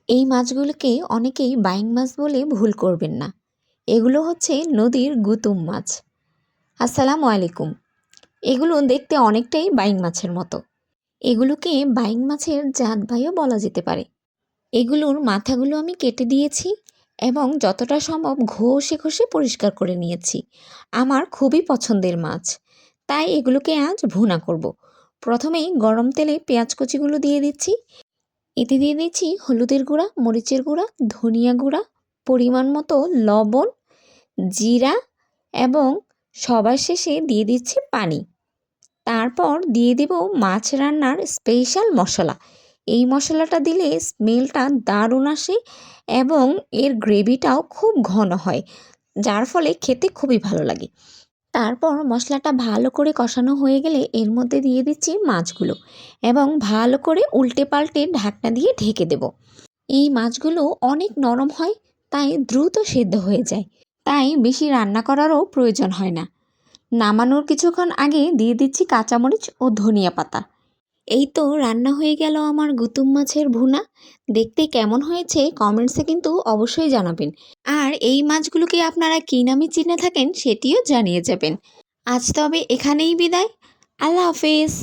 এই মাছগুলোকে অনেকেই বাইং মাছ বলে ভুল করবেন না। এগুলো হচ্ছে নদীর গুতুম মাছ। আসসালামু আলাইকুম। এগুলো দেখতে অনেকটাই বাইং মাছের মতো। এগুলোকে বাইং মাছের জাত ভাইও বলা যেতে পারে। এগুলোর মাথাগুলো আমি কেটে দিয়েছি এবং যতটা সম্ভব ঘষে ঘষে পরিষ্কার করে নিয়েছি। আমার খুবই পছন্দের মাছ, তাই এগুলোকে আজ ভুনা করব। প্রথমেই গরম তেলে পেঁয়াজ কুচিগুলো দিয়ে দিচ্ছি। এতে দিয়ে দিচ্ছি হলুদের গুঁড়া, মরিচের গুঁড়া, ধনিয়া গুঁড়া, পরিমাণ মতো লবণ, জিরা এবং সবার শেষে দিয়ে দিচ্ছি পানি। তারপর দিয়ে দেব মাছ রান্নার স্পেশাল মশলা। এই মশলাটা দিলে স্মেলটা দারুণ আসে এবং এর গ্রেভিটাও খুব ঘন হয়, যার ফলে খেতে খুবই ভালো লাগে। তারপর মশলাটা ভালো করে কষানো হয়ে গেলে এর মধ্যে দিয়ে দিচ্ছি মাছগুলো এবং ভালো করে উল্টে পাল্টে ঢাকনা দিয়ে ঢেকে দেব। এই মাছগুলো অনেক নরম হয়, তাই দ্রুত সেদ্ধ হয়ে যায়, তাই বেশি রান্না করারও প্রয়োজন হয় না। নামানোর কিছুক্ষণ আগে দিয়ে দিচ্ছি কাঁচামরিচ ও ধনিয়া পাতা। এই তো রান্না হয়ে গেল আমার গুতুম মাছের ভুনা। দেখতে কেমন হয়েছে কমেন্টসে কিন্তু অবশ্যই জানাবেন। আর এই মাছগুলোকে আপনারা কী নামে চিনে থাকেন সেটিও জানিয়ে যাবেন। আজ তবে এখানেই বিদায়। আল্লাহ হাফেজ।